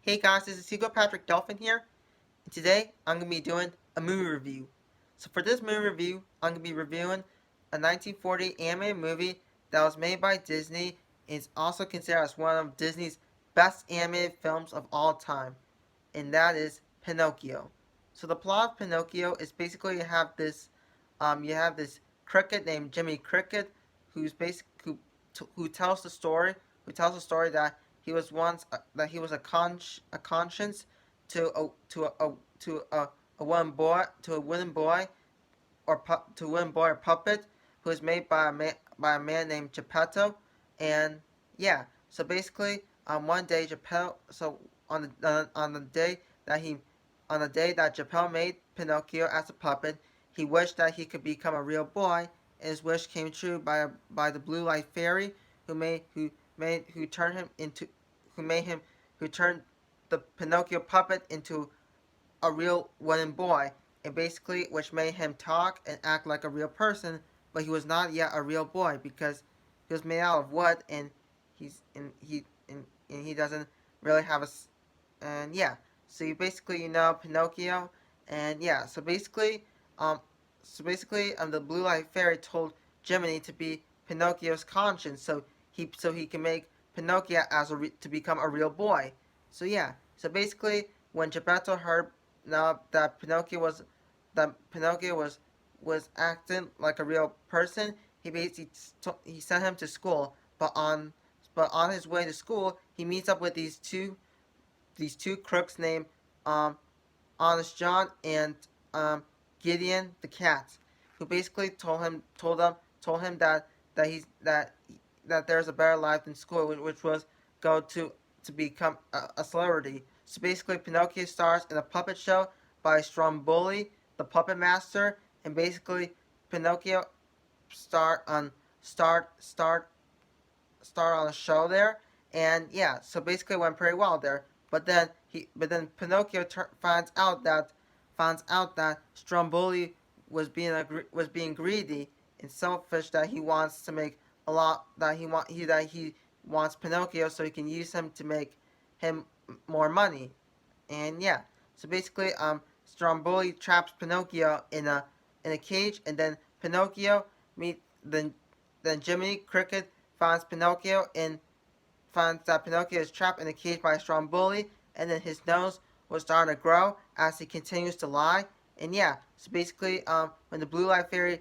Hey guys, this is Hugo Patrick Dolphin here, and today I'm going to be doing a movie review. So for this movie review, I'm going to be reviewing a 1940 animated movie that was made by Disney and is also considered as one of Disney's best animated films of all time, and that is Pinocchio. So the plot of Pinocchio is basically you have this cricket named Jimmy Cricket, who tells the story, that he was once that he was a conscience to a wooden boy or puppet who was made by a man named Geppetto, and yeah. So basically, one day Geppetto. So on the day that he on the day that Geppetto made Pinocchio as a puppet, he wished that he could become a real boy, and his wish came true by the blue light fairy who turned him into who made him who turned the Pinocchio puppet into a real wooden boy, and basically which made him talk and act like a real person, but he was not yet a real boy because he was made out of wood, and he doesn't really have and yeah. So you basically Pinocchio, and yeah. The blue light fairy told Jiminy to be Pinocchio's conscience, so he can make Pinocchio to become a real boy. So yeah. So basically, when Geppetto heard now that Pinocchio was acting like a real person, he sent him to school. But on his way to school, he meets up with these two crooks named um, Honest John and Gideon the cat, who basically told him that he's that there's a better life than school, which was go to become a celebrity. So basically, Pinocchio stars in a puppet show by Stromboli, the puppet master, and basically Pinocchio start on start start start on a show there, and yeah, so basically it went pretty well there. But then Pinocchio finds out that Stromboli was being greedy and selfish, that he wants to make a lot that he wants Pinocchio so he can use him to make him more money. And yeah, so basically Stromboli traps Pinocchio in a cage, and then Pinocchio meet then Jiminy Cricket finds Pinocchio and finds that Pinocchio is trapped in a cage by a strong bully, and then his nose will start to grow as he continues to lie. And yeah, so basically, when the Blue Light Fairy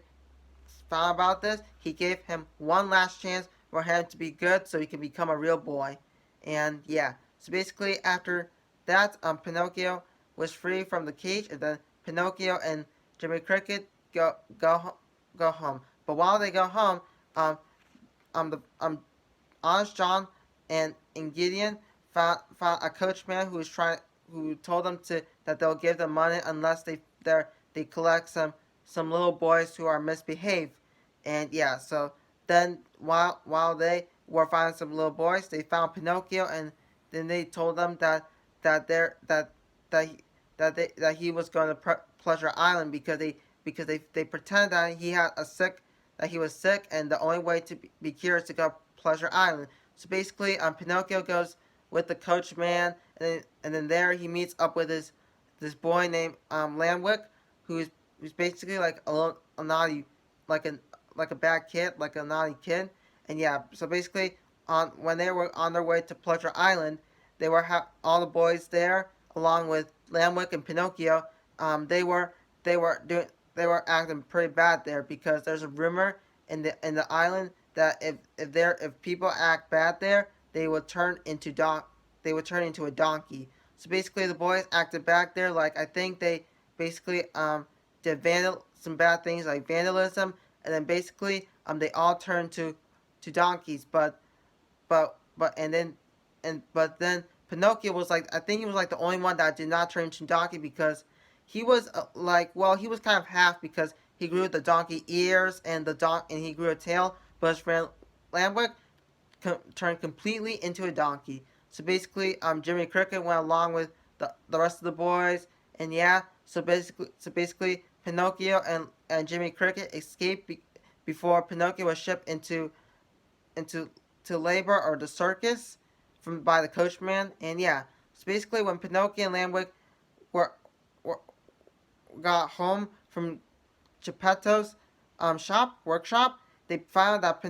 found about this, he gave him one last chance for him to be good so he can become a real boy. And yeah, so basically, after that, Pinocchio was free from the cage, and then Pinocchio and Jimmy Cricket go home. But while they go home, um, the Honest John and Gideon found a coachman who told them that they'll give them money unless they collect some little boys who are misbehaved. And yeah, so then while they were finding some little boys, they found Pinocchio, and then they told them that they're that he, that he was going to Pleasure Island because they pretended that he was sick, and the only way to be cured is to go Pleasure Island. So basically, Pinocchio goes with the coachman, and then there he meets up with this boy named Lamwick, who's basically like a naughty, like a like a bad kid, like a naughty kid. And yeah, so basically, on when they were on their way to Pleasure Island, all the boys there, along with Lamwick and Pinocchio. They were they were acting pretty bad there because there's a rumor in the island that if people act bad there, they would turn into a donkey. So basically, the boys acted back there. Like, I think they basically did some bad things like vandalism, and then basically they all turned to donkeys. But then Pinocchio was like, I think he was like the only one that did not turn into donkey because he was he was kind of half because he grew the donkey ears and he grew a tail, but his friend Lambic turned completely into a donkey. So basically, Jimmy Cricket went along with the rest of the boys, and yeah, so basically, Pinocchio and Jimmy Cricket escaped before Pinocchio was shipped into to labor or the circus from by the coachman, and yeah, So basically, when Pinocchio and Lambic were, were got home from Geppetto's workshop, they found that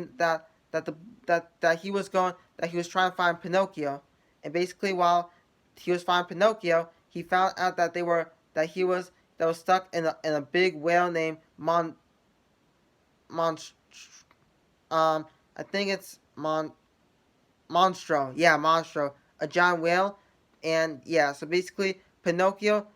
the that he was going that he was trying to find Pinocchio, and basically while he was finding Pinocchio, he found out that they were that he was that was stuck in a big whale named Mon I think it's Monstro. Yeah, Monstro. A giant whale. And yeah, so basically Pinocchio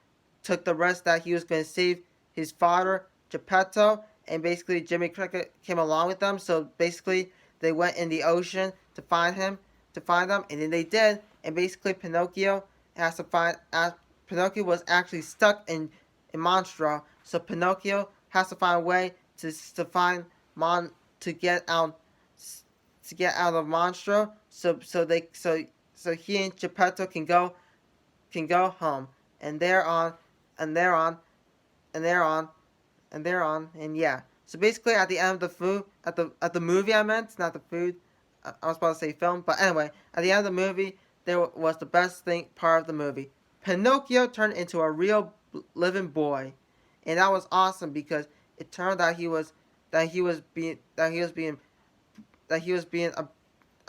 took the risk that he was going to save his father, Geppetto, and basically Jimmy Cricket came along with them. So basically they went in the ocean to find them, and then they did. And basically Pinocchio has to find Pinocchio was actually stuck in Monstro, so Pinocchio has to find a way to find Mon to get out of Monstro, so he and Geppetto can go home, and they're on and they're on and they're on and they're on and yeah. So basically, at the end of the food at the movie, I meant not the food. I was supposed to say film, but anyway, at the end of the movie, there was the best thing part of the movie. Pinocchio turned into a real living boy, and that was awesome because it turned out that he was being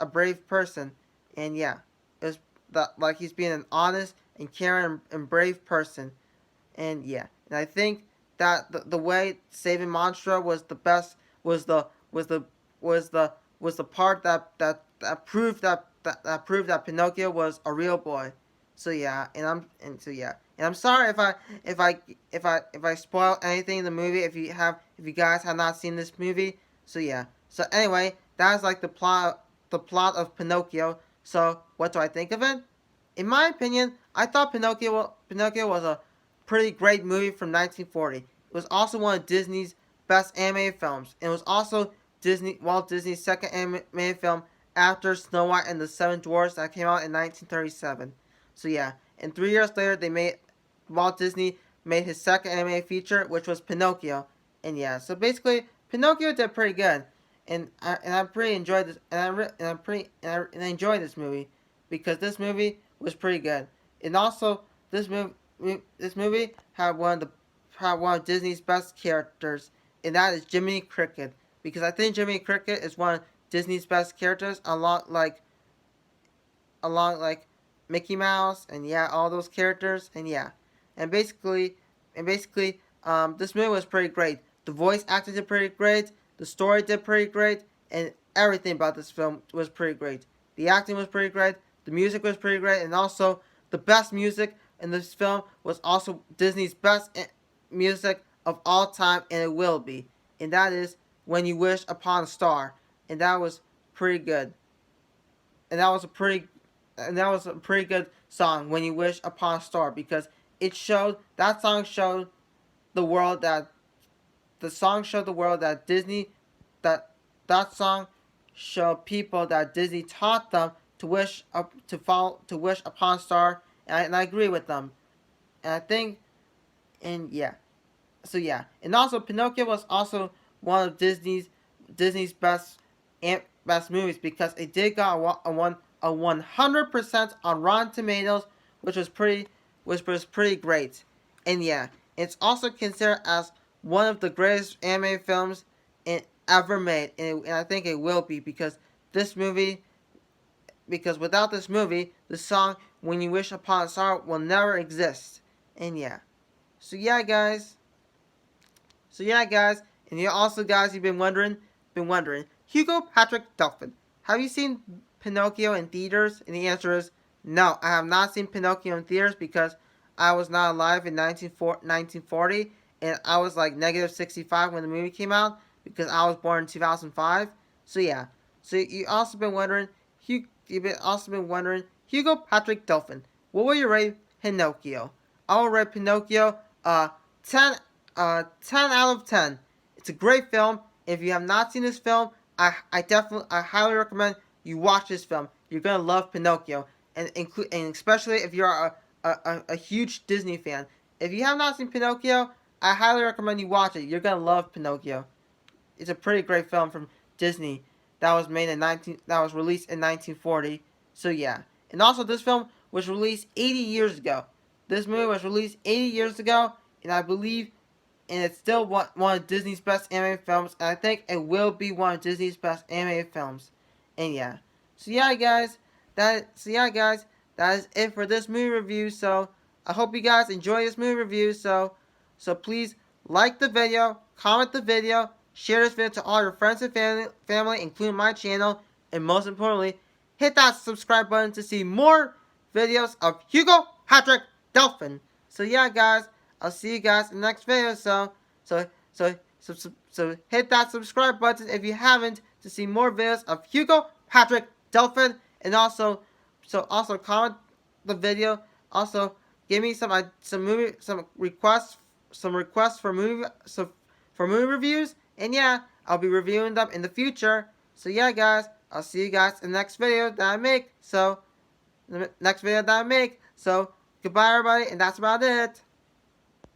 a brave person, and yeah, it was that like he's being an honest and caring and brave person, and yeah, and I think that the way saving Monstro was the best was the part that proved that proved that Pinocchio was a real boy. So yeah, and I'm sorry if I spoil anything in the movie if you guys have not seen this movie. So yeah. So anyway, that's like the plot of Pinocchio. So what do I think of it? In my opinion, I thought Pinocchio was a pretty great movie from 1940. It was also one of Disney's best animated films. It was also Walt Disney's second animated film after Snow White and the Seven Dwarfs that came out in 1937. So yeah, and 3 years later Walt Disney made his second animated feature, which was Pinocchio. And yeah, so basically Pinocchio did pretty good, and I pretty enjoyed this, and I enjoyed this movie because this movie was pretty good, and also this movie had one of Disney's best characters, and that is Jiminy Cricket, because I think Jiminy Cricket is one of Disney's best characters, along like Mickey Mouse and yeah, all those characters, and yeah, and basically this movie was pretty great. The voice acting did pretty great. The story did pretty great, and everything about this film was pretty great. The acting was pretty great. The music was pretty great, and also the best music in this film was also Disney's best music of all time, and it will be. And that is "When You Wish Upon a Star," and that was pretty good. And that was a pretty good song, "When You Wish Upon a Star," because that song showed the world that Disney that that song showed people that Disney taught them to wish upon a star, and I agree with them. And I think and yeah. So yeah. And also Pinocchio was also one of Disney's best movies because it did got a 100% on Rotten Tomatoes, which was pretty great. And yeah, it's also considered as one of the greatest animated films ever made, and I think it will be this movie because without this movie, the song "When You Wish Upon a Star" will never exist. And yeah, so yeah, guys. So yeah, guys, and you also guys, you've been wondering, Hugo Patrick Dolphin, have you seen Pinocchio in theaters? And the answer is no. I have not seen Pinocchio in theaters because I was not alive in 1940, and I was like negative 65 when the movie came out because I was born in 2005. So yeah. So you've also been wondering, Hugo Patrick Dolphin, what will you rate Pinocchio? I will rate Pinocchio 10 10 out of 10. It's a great film. If you have not seen this film, I highly recommend you watch this film. You're gonna love Pinocchio, and especially if you're a huge Disney fan. If you have not seen Pinocchio, I highly recommend you watch it. You're gonna love Pinocchio. It's a pretty great film from Disney that was released in 1940. So yeah, and also this film was released 80 years ago. This movie was released 80 years ago, and I believe, and it's still one of Disney's best animated films, and I think it will be one of Disney's best animated films. And yeah, so yeah, guys, that is it for this movie review. So I hope you guys enjoy this movie review. So please like the video, comment the video, share this video to all your friends and family, including my channel, and most importantly, hit that subscribe button to see more videos of Hugo, Patrick, Delphin. So yeah, guys, I'll see you guys in the next video. So hit that subscribe button if you haven't to see more videos of Hugo, Patrick, Delphin, and also comment the video. Also, give me some requests for movie reviews, and yeah, I'll be reviewing them in the future. So yeah, guys, I'll see you guys in the next video that I make. So goodbye, everybody, and that's about it.